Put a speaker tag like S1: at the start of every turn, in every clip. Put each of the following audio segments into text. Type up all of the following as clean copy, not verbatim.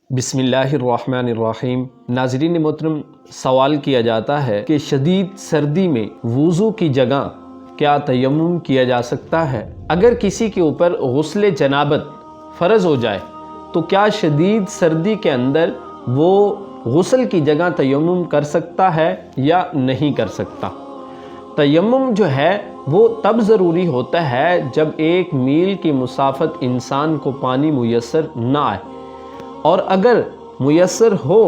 S1: بسم اللہ الرحمن الرحیم۔ ناظرین محترم، سوال کیا جاتا ہے کہ شدید سردی میں وضو کی جگہ کیا تیمم کیا جا سکتا ہے؟ اگر کسی کے اوپر غسل جنابت فرض ہو جائے تو کیا شدید سردی کے اندر وہ غسل کی جگہ تیمم کر سکتا ہے یا نہیں کر سکتا؟ تیمم جو ہے وہ تب ضروری ہوتا ہے جب 1 میل کی مسافت انسان کو پانی میسر نہ آئے، اور اگر میسر ہو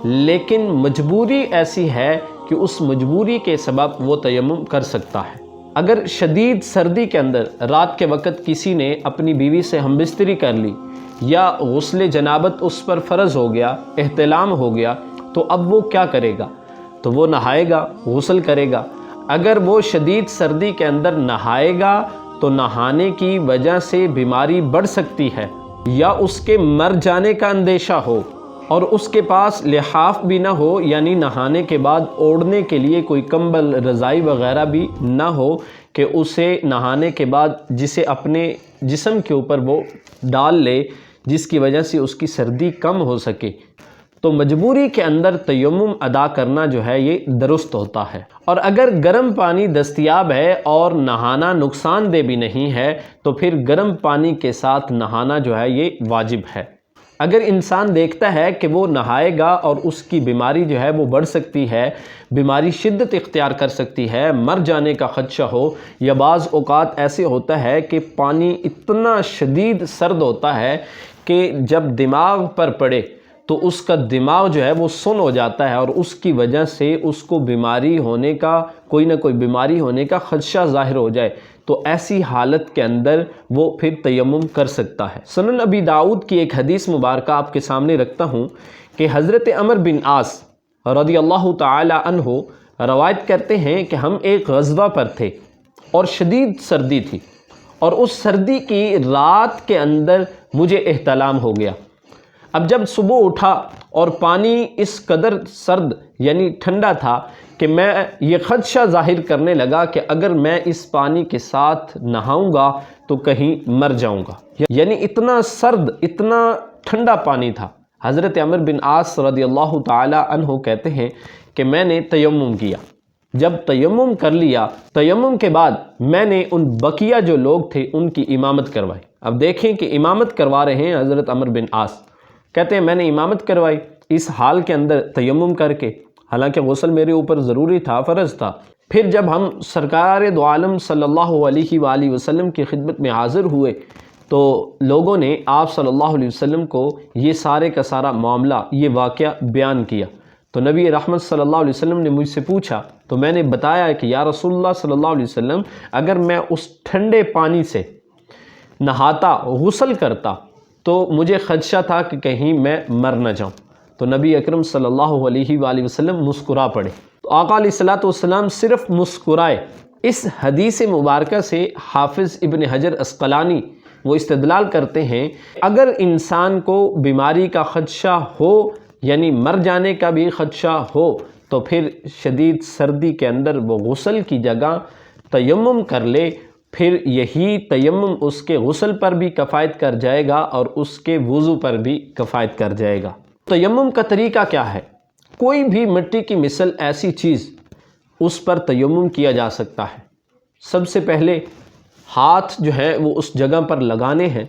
S1: لیکن مجبوری ایسی ہے کہ اس مجبوری کے سبب وہ تیمم کر سکتا ہے۔ اگر شدید سردی کے اندر رات کے وقت کسی نے اپنی بیوی سے ہمبستری کر لی یا غسل جنابت اس پر فرض ہو گیا، احتلام ہو گیا، تو اب وہ کیا کرے گا؟ تو وہ نہائے گا، غسل کرے گا۔ اگر وہ شدید سردی کے اندر نہائے گا تو نہانے کی وجہ سے بیماری بڑھ سکتی ہے، یا اس کے مر جانے کا اندیشہ ہو اور اس کے پاس لحاف بھی نہ ہو، یعنی نہانے کے بعد اوڑھنے کے لیے کوئی کمبل، رضائی وغیرہ بھی نہ ہو کہ اسے نہانے کے بعد جسے اپنے جسم کے اوپر وہ ڈال لے، جس کی وجہ سے اس کی سردی کم ہو سکے، تو مجبوری کے اندر تیمم ادا کرنا جو ہے یہ درست ہوتا ہے۔ اور اگر گرم پانی دستیاب ہے اور نہانا نقصان دہ بھی نہیں ہے تو پھر گرم پانی کے ساتھ نہانا جو ہے یہ واجب ہے۔ اگر انسان دیکھتا ہے کہ وہ نہائے گا اور اس کی بیماری جو ہے وہ بڑھ سکتی ہے، بیماری شدت اختیار کر سکتی ہے، مر جانے کا خدشہ ہو، یا بعض اوقات ایسے ہوتا ہے کہ پانی اتنا شدید سرد ہوتا ہے کہ جب دماغ پر پڑے تو اس کا دماغ جو ہے وہ سن ہو جاتا ہے اور اس کی وجہ سے اس کو بیماری ہونے کا، کوئی نہ کوئی بیماری ہونے کا خدشہ ظاہر ہو جائے، تو ایسی حالت کے اندر وہ پھر تیمم کر سکتا ہے۔ سنن ابی داؤد کی ایک حدیث مبارکہ آپ کے سامنے رکھتا ہوں کہ حضرت عمر بن عاص رضی اللہ تعالی عنہ روایت کرتے ہیں کہ ہم ایک غزوہ پر تھے اور شدید سردی تھی، اور اس سردی کی رات کے اندر مجھے احتلام ہو گیا۔ اب جب صبح اٹھا اور پانی اس قدر سرد یعنی ٹھنڈا تھا کہ میں یہ خدشہ ظاہر کرنے لگا کہ اگر میں اس پانی کے ساتھ نہاؤں گا تو کہیں مر جاؤں گا، یعنی اتنا سرد، اتنا ٹھنڈا پانی تھا۔ حضرت عمر بن عاص رضی اللہ تعالی عنہ کہتے ہیں کہ میں نے تیمم کیا۔ جب تیمم کر لیا، تیمم کے بعد میں نے ان بقیہ جو لوگ تھے ان کی امامت کروائی۔ اب دیکھیں کہ امامت کروا رہے ہیں حضرت عمر بن عاص، کہتے ہیں میں نے امامت کروائی اس حال کے اندر تیمم کر کے، حالانکہ غسل میرے اوپر ضروری تھا، فرض تھا۔ پھر جب ہم سرکار دو عالم صلی اللہ علیہ وآلہ وسلم کی خدمت میں حاضر ہوئے تو لوگوں نے آپ صلی اللہ علیہ وسلم کو یہ سارے کا سارا معاملہ، یہ واقعہ بیان کیا۔ تو نبی رحمت صلی اللہ علیہ وسلم نے مجھ سے پوچھا تو میں نے بتایا کہ یا رسول اللہ صلی اللہ علیہ وسلم، اگر میں اس ٹھنڈے پانی سے نہاتا، غسل کرتا تو مجھے خدشہ تھا کہ کہیں میں مر نہ جاؤں۔ تو نبی اکرم صلی اللہ علیہ وآلہ وسلم مسکرا پڑے۔ تو آقا علیہ الصلوۃ والسلام صرف مسکرائے۔ اس حدیث مبارکہ سے حافظ ابن حجر عسقلانی وہ استدلال کرتے ہیں اگر انسان کو بیماری کا خدشہ ہو، یعنی مر جانے کا بھی خدشہ ہو، تو پھر شدید سردی کے اندر وہ غسل کی جگہ تیمم کر لے، پھر یہی تیمم اس کے غسل پر بھی کفایت کر جائے گا اور اس کے وضو پر بھی کفایت کر جائے گا۔ تیمم کا طریقہ کیا ہے؟ کوئی بھی مٹی کی مثل ایسی چیز، اس پر تیمم کیا جا سکتا ہے۔ سب سے پہلے ہاتھ جو ہے وہ اس جگہ پر لگانے ہیں،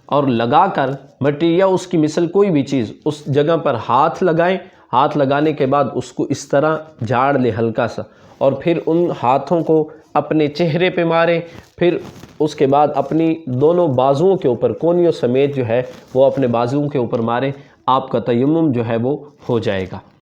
S1: اور لگا کر مٹی یا اس کی مثل کوئی بھی چیز اس جگہ پر ہاتھ لگائیں۔ ہاتھ لگانے کے بعد اس کو اس طرح جھاڑ لے ہلکا سا، اور پھر ان ہاتھوں کو اپنے چہرے پہ ماریں، پھر اس کے بعد اپنی دونوں بازوؤں کے اوپر، کونیوں سمیت جو ہے وہ اپنے بازوؤں کے اوپر ماریں۔ آپ کا تیمم جو ہے وہ ہو جائے گا۔